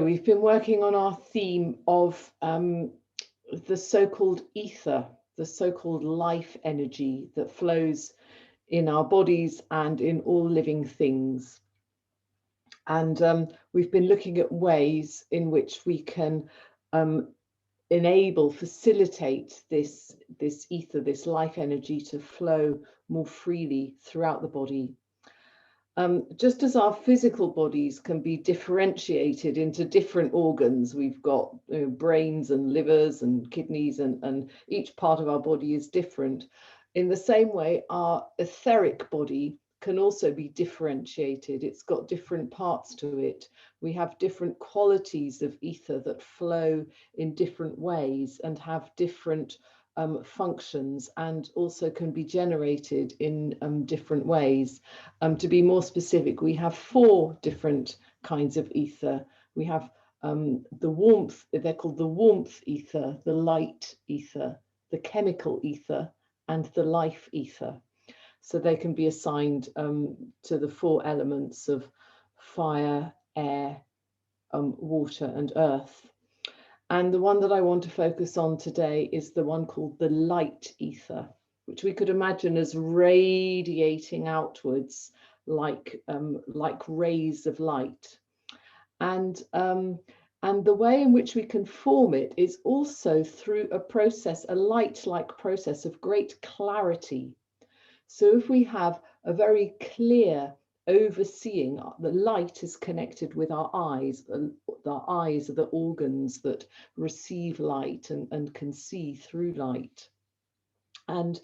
We've been working on our theme of the so-called ether, the so-called life energy that flows in our bodies and in all living things. And we've been looking at ways in which we can facilitate this ether, this life energy to flow more freely throughout the body. Just as our physical bodies can be differentiated into different organs, we've got brains and livers and kidneys, and each part of our body is different. In the same way, our etheric body can also be differentiated. It's got different parts to it. We have different qualities of ether that flow in different ways and have different functions, and also can be generated in different ways. To be more specific, we have 4 different kinds of ether. We have the warmth, they're called the warmth ether, the light ether, the chemical ether, and the life ether. So they can be assigned to the 4 elements of fire, air, water, and earth. And the one that I want to focus on today is the one called the light ether, which we could imagine as radiating outwards like rays of light. And the way in which we can form it is also through a process, a light-like process of great clarity. So if we have a very clear overseeing, the light is connected with our eyes. The eyes are the organs that receive light and can see through light. And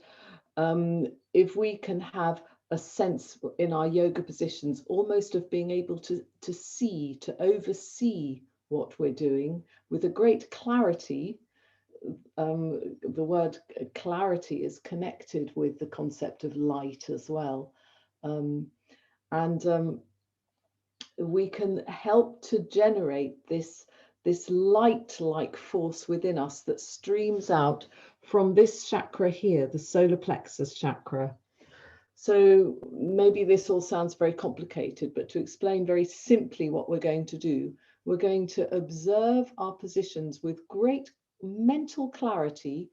if we can have a sense in our yoga positions almost of being able to see, to oversee what we're doing with a great clarity. The word clarity is connected with the concept of light as well. We can help to generate this light-like force within us that streams out from this chakra here, the solar plexus chakra. So maybe this all sounds very complicated, but to explain very simply what we're going to do, we're going to observe our positions with great mental clarity,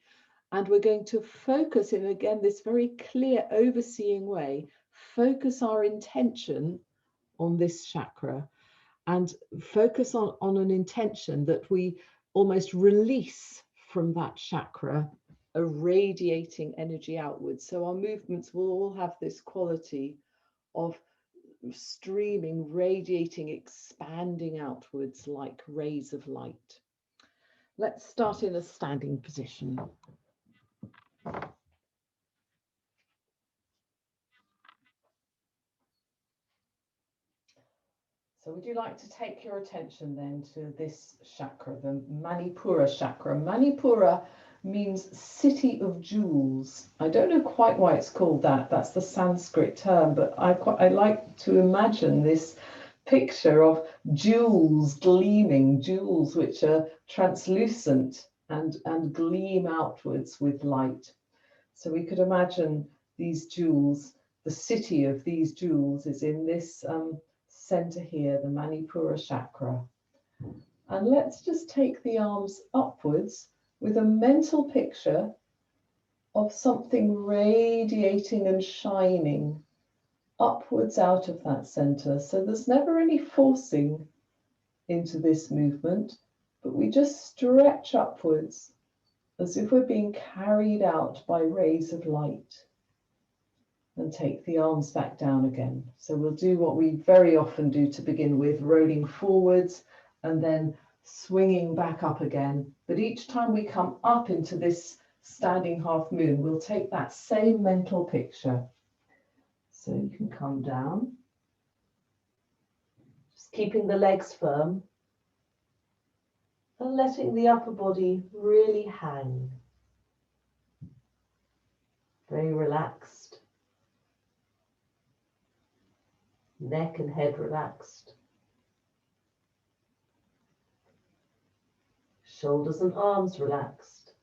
and we're going to focus in, again, this very clear overseeing way, focus our intention on this chakra and focus on an intention that we almost release from that chakra a radiating energy outwards. So our movements will all have this quality of streaming, radiating, expanding outwards like rays of light. Let's start in a standing position. So would you like to take your attention then to this chakra, the Manipura chakra? Manipura means city of jewels. I don't know quite why it's called that. That's the Sanskrit term, but I like to imagine this picture of jewels gleaming, jewels which are translucent and gleam outwards with light. So we could imagine these jewels, the city of these jewels is in this center here, the Manipura chakra. And let's just take the arms upwards with a mental picture of something radiating and shining upwards out of that center. So there's never any forcing into this movement, but we just stretch upwards as if we're being carried out by rays of light. And take the arms back down again. So we'll do what we very often do to begin with, rolling forwards and then swinging back up again. But each time we come up into this standing half moon, we'll take that same mental picture. So you can come down, just keeping the legs firm and letting the upper body really hang. Very relaxed. Neck and head relaxed. Shoulders and arms relaxed.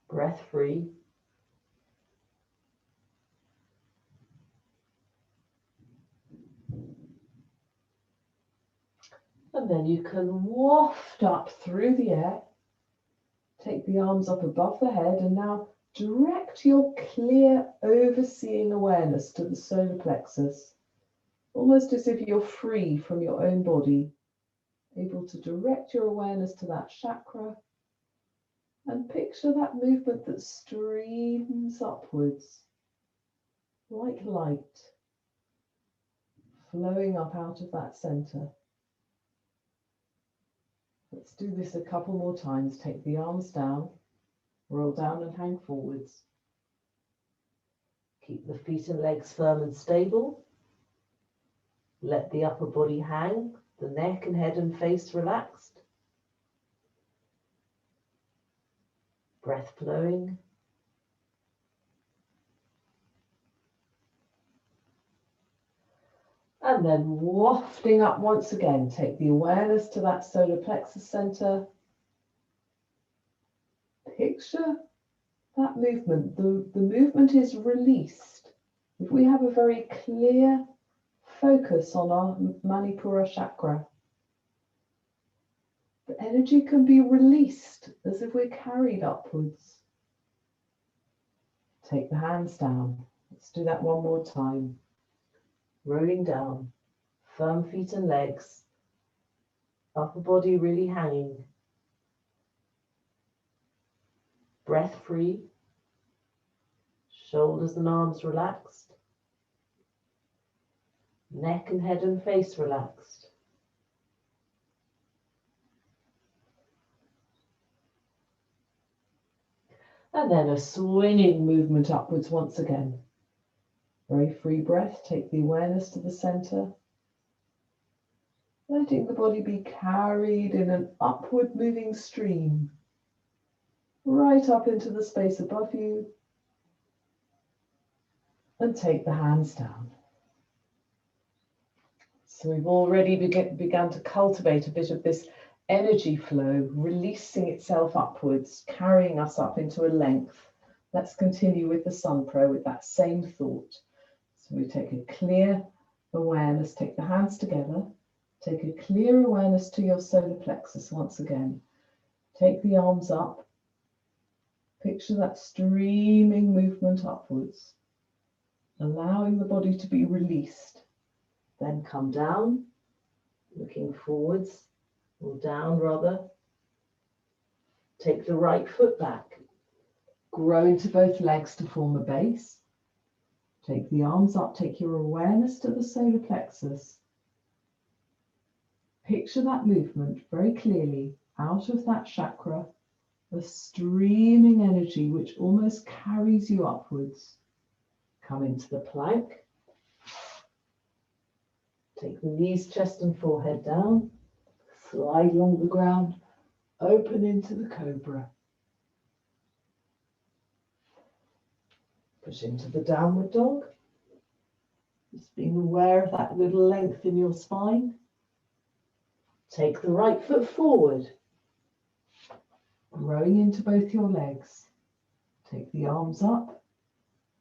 Breath free. And then you can waft up through the air. Take the arms up above the head and now direct your clear, overseeing awareness to the solar plexus, almost as if you're free from your own body, able to direct your awareness to that chakra and picture that movement that streams upwards like light, flowing up out of that center. Let's do this a couple more times. Take the arms down, roll down and hang forwards. Keep the feet and legs firm and stable. Let the upper body hang, the neck and head and face relaxed. Breath flowing. And then wafting up once again, take the awareness to that solar plexus center. Picture that movement. The movement is released. If we have a very clear focus on our Manipura chakra, the energy can be released as if we're carried upwards. Take the hands down. Let's do that one more time. Rolling down, firm feet and legs, upper body really hanging. Breath free, shoulders and arms relaxed, neck and head and face relaxed. And then a swinging movement upwards once again. Very free breath, take the awareness to the center. Letting the body be carried in an upward moving stream, right up into the space above you. And take the hands down. So we've already begun to cultivate a bit of this energy flow, releasing itself upwards, carrying us up into a length. Let's continue with the Sun Pro with that same thought. So we take a clear awareness, take the hands together, take a clear awareness to your solar plexus once again. Take the arms up, picture that streaming movement upwards, allowing the body to be released. Then come down, looking forwards, or down rather. Take the right foot back, grow into both legs to form a base. Take the arms up, take your awareness to the solar plexus. Picture that movement very clearly out of that chakra, a streaming energy which almost carries you upwards. Come into the plank. Take the knees, chest and forehead down. Slide along the ground, open into the cobra. Push into the downward dog. Just being aware of that little length in your spine. Take the right foot forward, growing into both your legs. Take the arms up.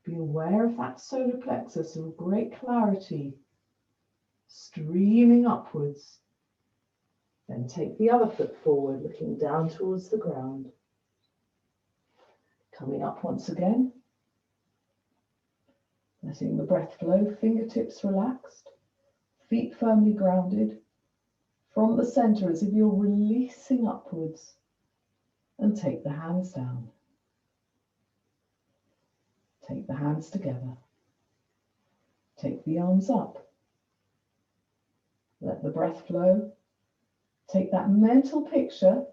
Be aware of that solar plexus of great clarity, streaming upwards. Then take the other foot forward, looking down towards the ground. Coming up once again. Letting the breath flow, fingertips relaxed, feet firmly grounded. From the center as if you're releasing upwards. And take the hands down. Take the hands together. Take the arms up. Let the breath flow. Take that mental picture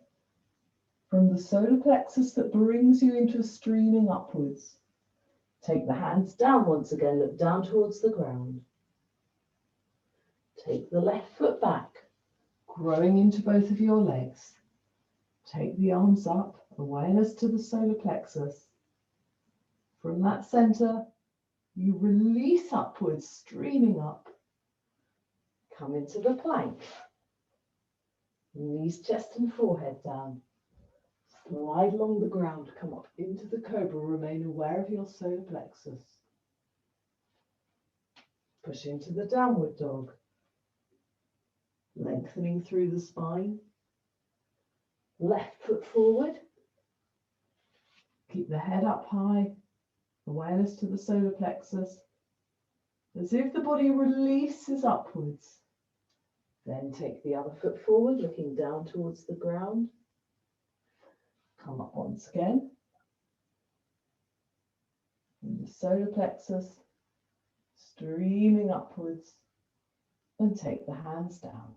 from the solar plexus that brings you into streaming upwards. Take the hands down once again, look down towards the ground. Take the left foot back, growing into both of your legs. Take the arms up, awareness to the solar plexus. From that center, you release upwards, streaming up. Come into the plank. Knees, chest and forehead down. Slide along the ground, come up into the cobra, remain aware of your solar plexus. Push into the downward dog. Lengthening through the spine. Left foot forward. Keep the head up high. Awareness to the solar plexus. As if the body releases upwards. Then take the other foot forward, looking down towards the ground. Come up once again. And the solar plexus streaming upwards, and take the hands down.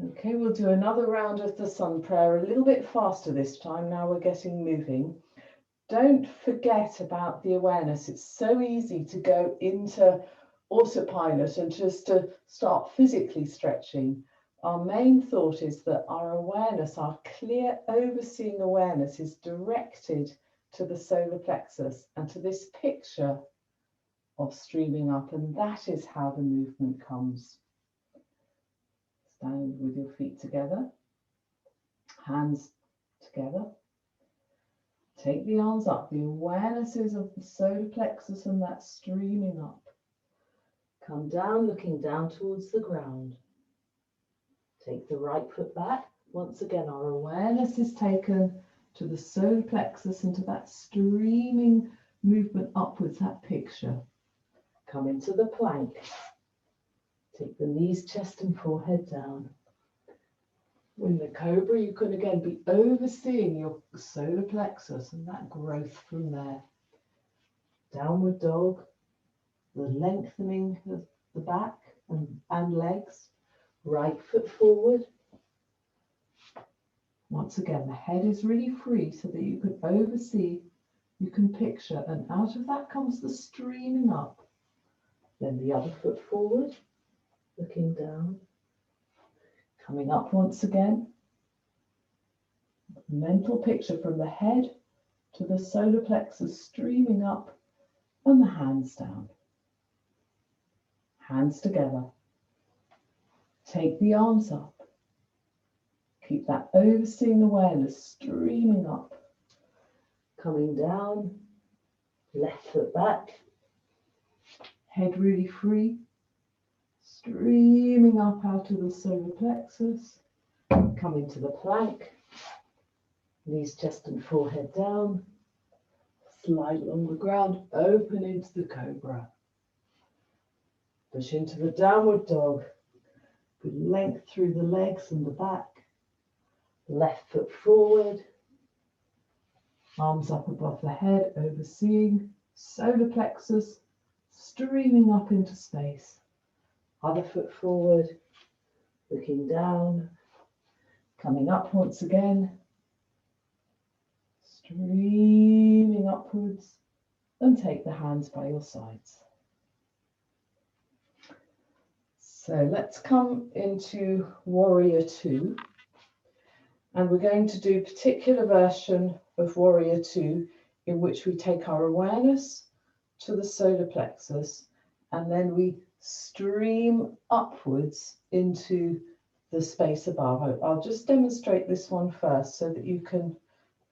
Okay, we'll do another round of the sun prayer, a little bit faster this time. Now we're getting moving. Don't forget about the awareness. It's so easy to go into autopilot and just to start physically stretching. Our main thought is that our awareness, our clear overseeing awareness, is directed to the solar plexus and to this picture of streaming up, and that is how the movement comes. Stand with your feet together, hands together. Take the arms up. The awareness is of the solar plexus and that streaming up. Come down, looking down towards the ground. Take the right foot back. Once again, our awareness is taken to the solar plexus and to that streaming movement upwards, that picture. Come into the plank. Take the knees, chest and forehead down. In the cobra, you can again be overseeing your solar plexus and that growth from there. Downward dog, the lengthening of the back and legs. Right foot forward. Once again, the head is really free so that you can oversee, you can picture, and out of that comes the streaming up. Then the other foot forward, looking down. Coming up once again. Mental picture from the head to the solar plexus streaming up and the hands down. Hands together. Take the arms up. Keep that overseeing awareness streaming up. Coming down. Left foot back. Head really free. Streaming up out of the solar plexus. Come into the plank. Knees, chest and forehead down. Slide along the ground. Open into the cobra. Push into the downward dog. Good length through the legs and the back. Left foot forward. Arms up above the head, overseeing. Solar plexus streaming up into space. Other foot forward, looking down, coming up once again, streaming upwards, and take the hands by your sides. So let's come into Warrior Two, and we're going to do a particular version of Warrior Two in which we take our awareness to the solar plexus, and then we stream upwards into the space above. I'll just demonstrate this one first so that you can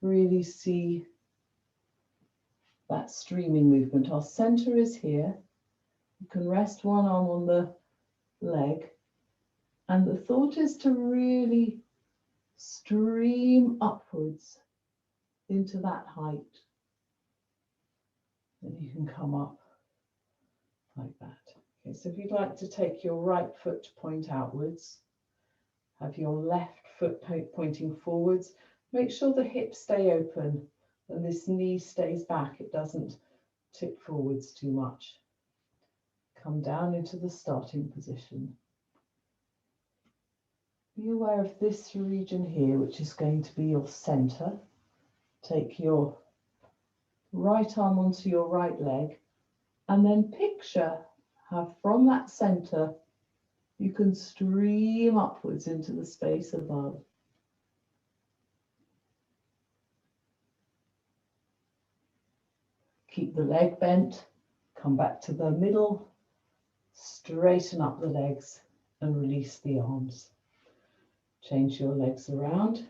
really see that streaming movement. Our center is here. You can rest one arm on the leg, and the thought is to really stream upwards into that height. Then you can come up like that. Okay, so if you'd like to take your right foot to point outwards, have your left foot pointing forwards, make sure the hips stay open and this knee stays back, it doesn't tip forwards too much. Come down into the starting position. Be aware of this region here, which is going to be your center. Take your right arm onto your right leg, and then picture how from that center you can stream upwards into the space above. Keep the leg bent, come back to the middle, straighten up the legs and release the arms. Change your legs around,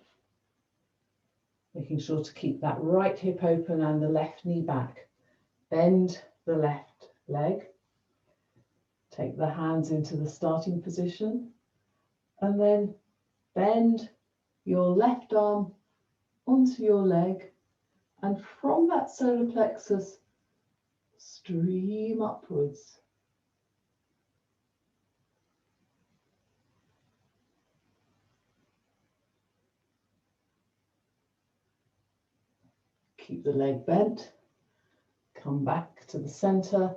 making sure to keep that right hip open and the left knee back. Bend the left leg. Take the hands into the starting position and then bend your left arm onto your leg, and from that solar plexus, stream upwards. Keep the leg bent, come back to the center,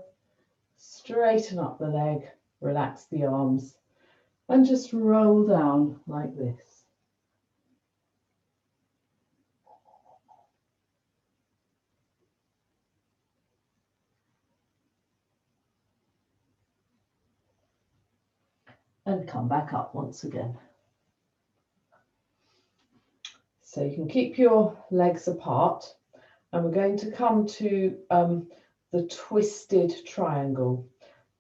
straighten up the leg, relax the arms, and just roll down like this. And come back up once again. So you can keep your legs apart, and we're going to come to the twisted triangle.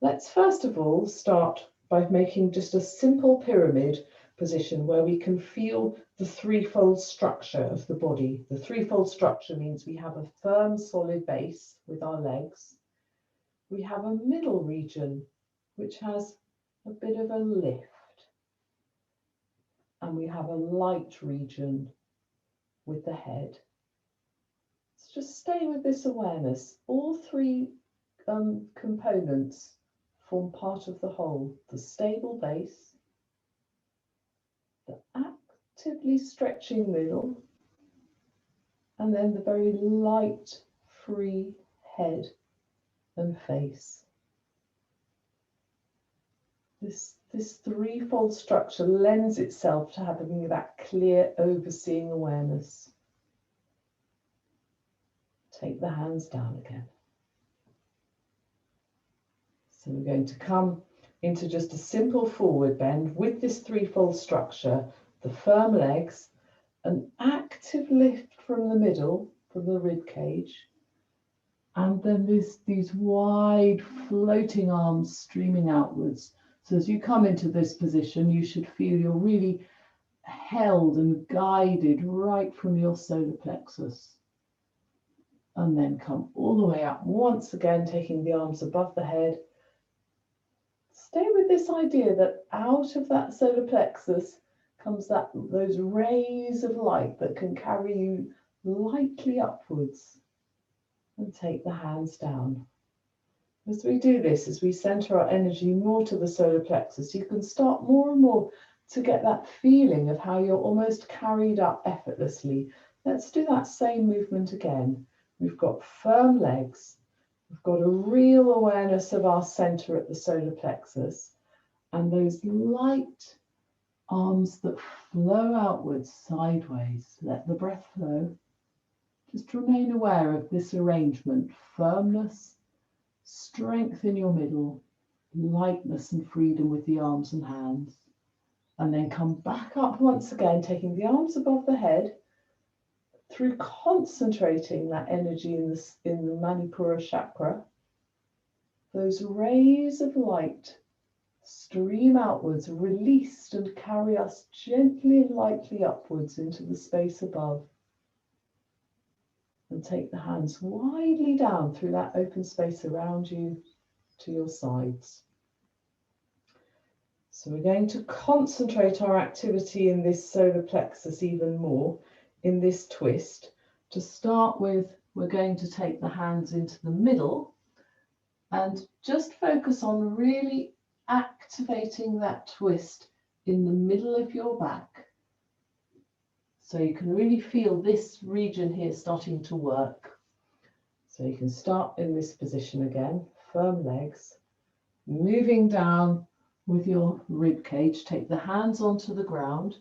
Let's first of all start by making just a simple pyramid position where we can feel the threefold structure of the body. The threefold structure means we have a firm, solid base with our legs. We have a middle region, which has a bit of a lift. And we have a light region with the head. So just stay with this awareness. All three components form part of the whole. The stable base, the actively stretching middle, and then the very light, free head and face. This threefold structure lends itself to having that clear, overseeing awareness. Take the hands down again. So we're going to come into just a simple forward bend with this threefold structure, the firm legs, an active lift from the middle, from the rib cage, and then these wide floating arms streaming outwards. So as you come into this position, you should feel you're really held and guided right from your solar plexus. And then come all the way up once again, taking the arms above the head. Stay with this idea that out of that solar plexus comes those rays of light that can carry you lightly upwards. And take the hands down. As we do this, as we center our energy more to the solar plexus, you can start more and more to get that feeling of how you're almost carried up effortlessly. Let's do that same movement again. We've got firm legs. We've got a real awareness of our center at the solar plexus, and those light arms that flow outwards sideways. Let the breath flow. Just remain aware of this arrangement: firmness, strength in your middle, lightness and freedom with the arms and hands. And then come back up once again, taking the arms above the head, through concentrating that energy in the Manipura chakra. Those rays of light stream outwards, released, and carry us gently and lightly upwards into the space above. And take the hands widely down through that open space around you to your sides. So we're going to concentrate our activity in this solar plexus even more in this twist. To start with, we're going to take the hands into the middle and just focus on really activating that twist in the middle of your back. So you can really feel this region here starting to work. So you can start in this position again, firm legs, moving down with your rib cage. Take the hands onto the ground,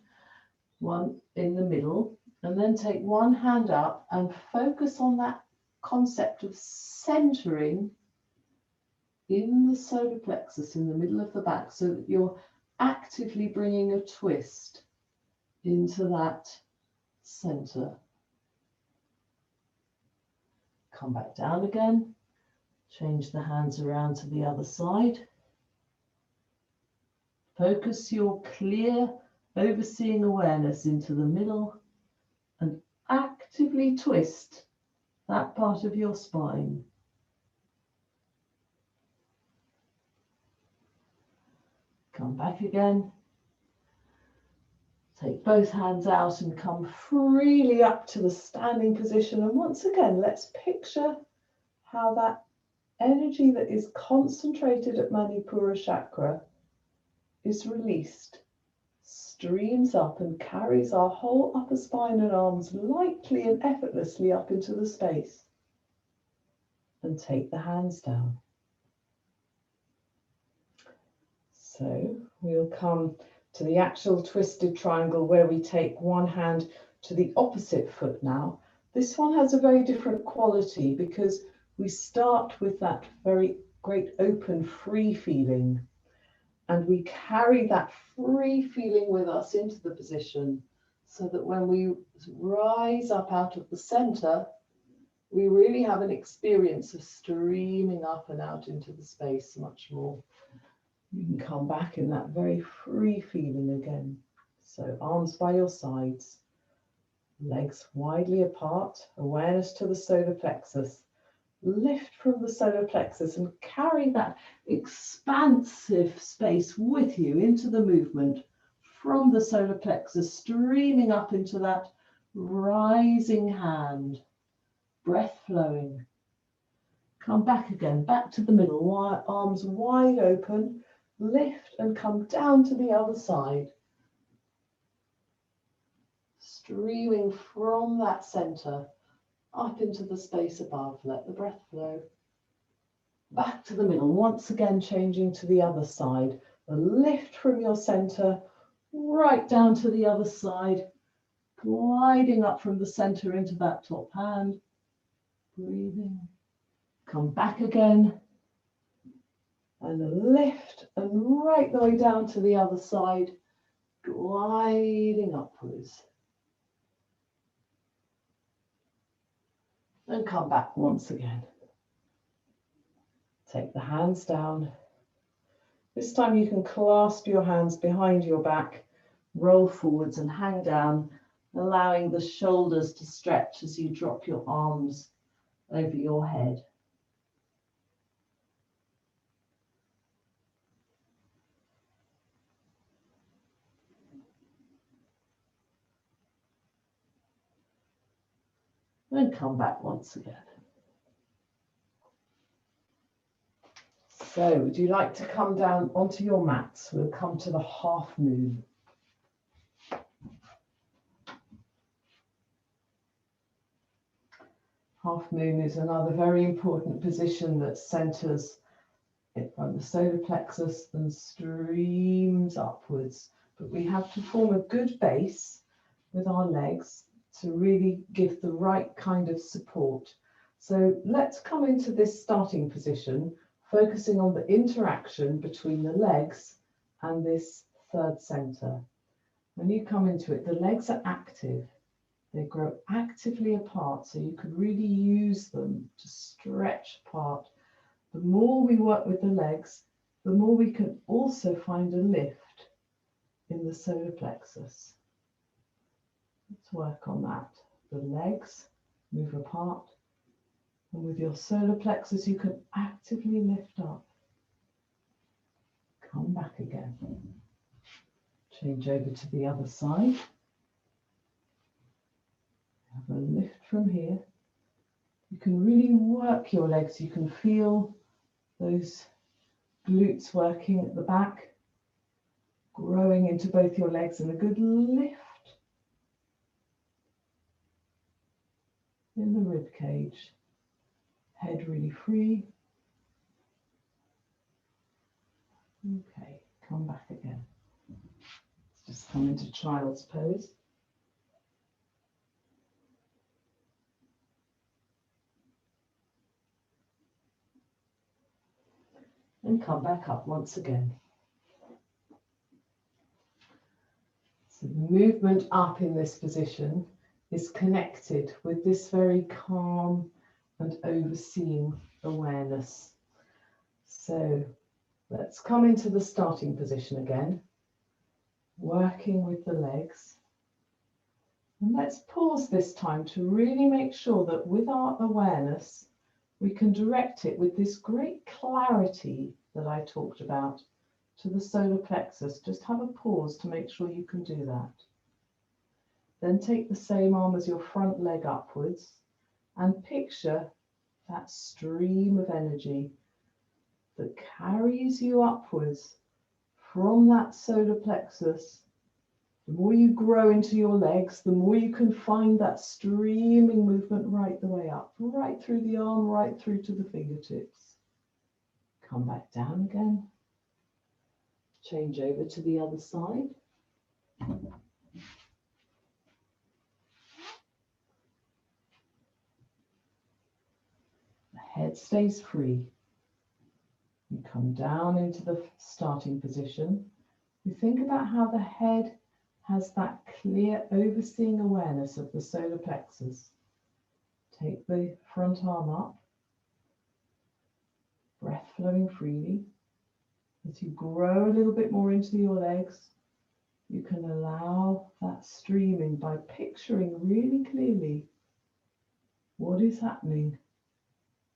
one in the middle, and then take one hand up and focus on that concept of centering in the solar plexus in the middle of the back, so that you're actively bringing a twist into that center. Come back down again, change the hands around to the other side. Focus your clear, overseeing awareness into the middle and actively twist that part of your spine. Come back again. Take both hands out and come freely up to the standing position. And once again, let's picture how that energy that is concentrated at Manipura chakra is released, streams up and carries our whole upper spine and arms lightly and effortlessly up into the space. And take the hands down. So we'll come to the actual twisted triangle where we take one hand to the opposite foot now. This one has a very different quality because we start with that very great open, free feeling. And we carry that free feeling with us into the position so that when we rise up out of the center, we really have an experience of streaming up and out into the space much more. You can come back in that very free feeling again. So arms by your sides, legs widely apart, awareness to the solar plexus. Lift from the solar plexus and carry that expansive space with you into the movement from the solar plexus, streaming up into that rising hand, breath flowing. Come back again, back to the middle, arms wide open, lift and come down to the other side. Streaming from that center up into the space above, let the breath flow. Back to the middle, once again changing to the other side. A lift from your center, right down to the other side, gliding up from the center into that top hand. Breathing. Come back again. And a lift and right the way down to the other side, gliding upwards. And come back once again. Take the hands down. This time you can clasp your hands behind your back, roll forwards and hang down, allowing the shoulders to stretch as you drop your arms over your head. And come back once again. So would you like to come down onto your mats? We'll come to the half moon. Half moon is another very important position that centers it from the solar plexus and streams upwards. But we have to form a good base with our legs to really give the right kind of support. So let's come into this starting position, focusing on the interaction between the legs and this third center. When you come into it, the legs are active. They grow actively apart, so you could really use them to stretch apart. The more we work with the legs, the more we can also find a lift in the solar plexus. Let's work on that. The legs move apart, and with your solar plexus, you can actively lift up. Come back again. Change over to the other side. Have a lift from here. You can really work your legs. You can feel those glutes working at the back, growing into both your legs, and a good lift in the rib cage. Head really free. Okay, come back again. Let's just come into child's pose. And come back up once again. So the movement up in this position is connected with this very calm and overseeing awareness. So let's come into the starting position again, working with the legs. And let's pause this time to really make sure that with our awareness, we can direct it with this great clarity that I talked about to the solar plexus. Just have a pause to make sure you can do that. Then take the same arm as your front leg upwards and picture that stream of energy that carries you upwards from that solar plexus. The more you grow into your legs, the more you can find that streaming movement right the way up, right through the arm, right through to the fingertips. Come back down again. Change over to the other side. The head stays free. You come down into the starting position. You think about how the head has that clear overseeing awareness of the solar plexus. Take the front arm up. Breath flowing freely. As you grow a little bit more into your legs, you can allow that streaming by picturing really clearly what is happening.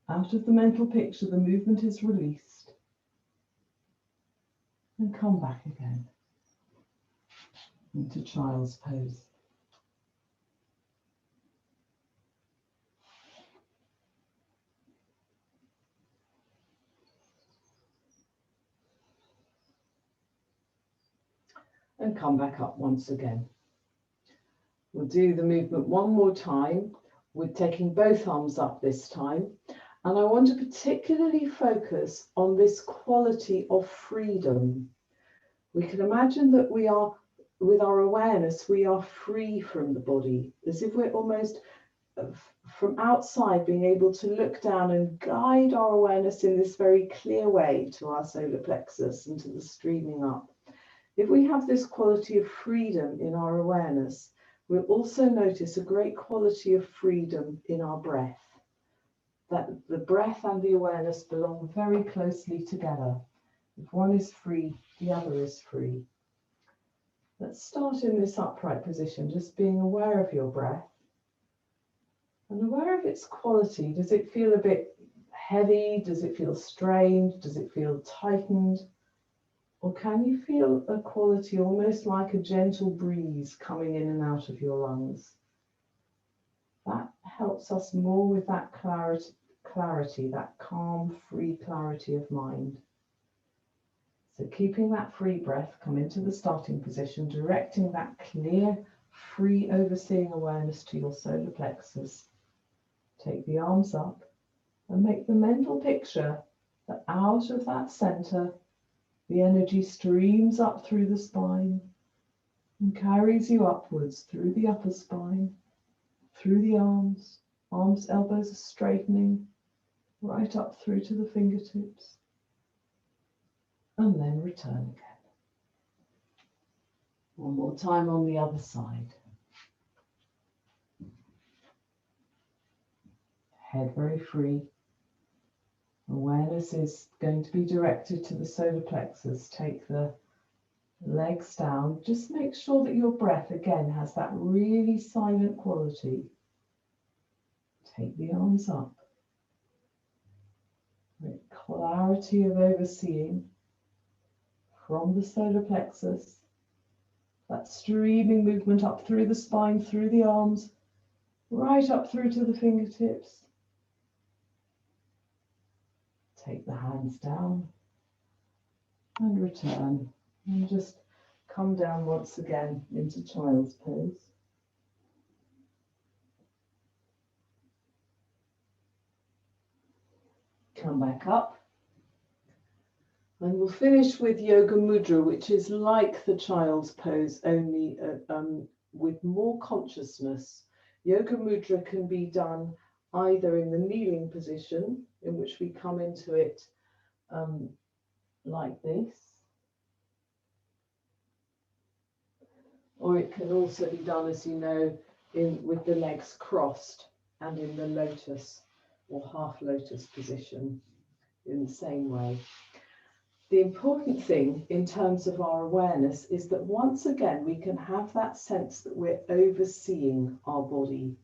Out of the mental picture, the movement is released. And come back again into child's pose. And come back up once again. We'll do the movement one more time. We're taking both arms up this time. And I want to particularly focus on this quality of freedom. We can imagine that we are, with our awareness, we are free from the body, as if we're almost from outside being able to look down and guide our awareness in this very clear way to our solar plexus and to the streaming up. If we have this quality of freedom in our awareness, we'll also notice a great quality of freedom in our breath. That the breath and the awareness belong very closely together. If one is free, the other is free. Let's start in this upright position, just being aware of your breath and aware of its quality. Does it feel a bit heavy? Does it feel strained? Does it feel tightened? Or can you feel a quality almost like a gentle breeze coming in and out of your lungs? That helps us more with that clarity, that calm, free clarity of mind. So keeping that free breath, come into the starting position, directing that clear, free, overseeing awareness to your solar plexus. Take the arms up and make the mental picture that out of that center, the energy streams up through the spine and carries you upwards through the upper spine, through the arms. Arms, elbows are straightening, right up through to the fingertips. And then return again. One more time on the other side. Head very free. Awareness is going to be directed to the solar plexus. Take the legs down. Just make sure that your breath again has that really silent quality. Take the arms up. With clarity of overseeing from the solar plexus. That streaming movement up through the spine, through the arms, right up through to the fingertips. Take the hands down and return. And just come down once again into child's pose. Come back up. And we'll finish with Yoga Mudra, which is like the child's pose, only with more consciousness. Yoga Mudra can be done either in the kneeling position, in which we come into it like this, or it can also be done, as you know, with the legs crossed and in the lotus or half lotus position in the same way. The important thing in terms of our awareness is that once again we can have that sense that we're overseeing our body.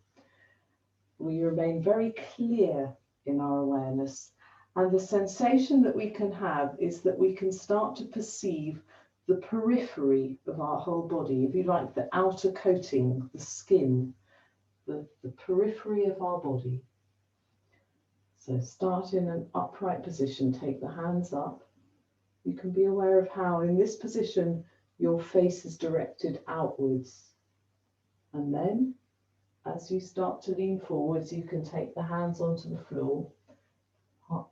We remain very clear in our awareness, And the sensation that we can have is that we can start to perceive the periphery of our whole body, if you like, the outer coating, the skin, the periphery of our body. So start in an upright position, take the hands up. You can be aware of how in this position your face is directed outwards. And then as you start to lean forwards, you can take the hands onto the floor,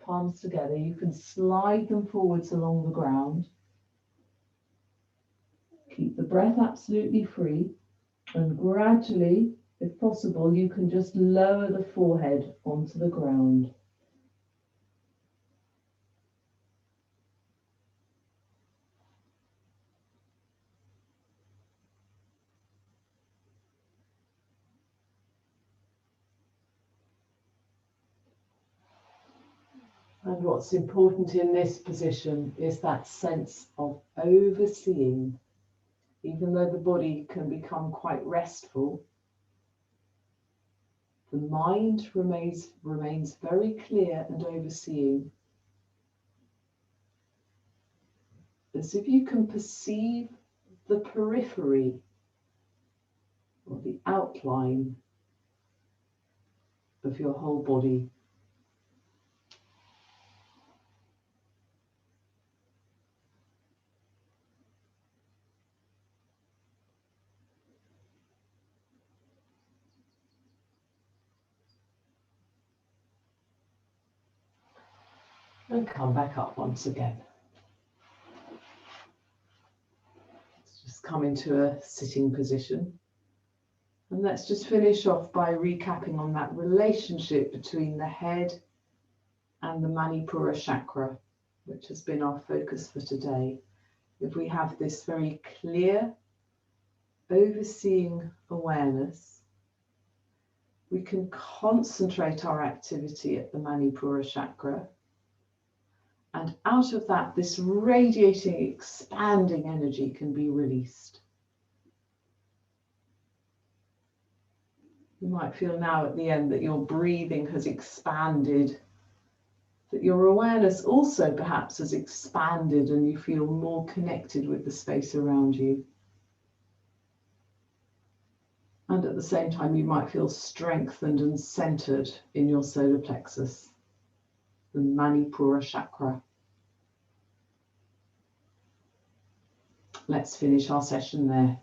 palms together. You can slide them forwards along the ground. Keep the breath absolutely free, and gradually, if possible, you can just lower the forehead onto the ground. And what's important in this position is that sense of overseeing. Even though the body can become quite restful, the mind remains very clear and overseeing. As if you can perceive the periphery or the outline of your whole body. And come back up once again. Let's just come into a sitting position. And let's just finish off by recapping on that relationship between the head and the Manipura chakra, which has been our focus for today. If we have this very clear, overseeing awareness, we can concentrate our activity at the Manipura chakra. And out of that, this radiating, expanding energy can be released. You might feel now at the end that your breathing has expanded, that your awareness also perhaps has expanded and you feel more connected with the space around you. And at the same time, you might feel strengthened and centered in your solar plexus, the Manipura chakra. Let's finish our session there.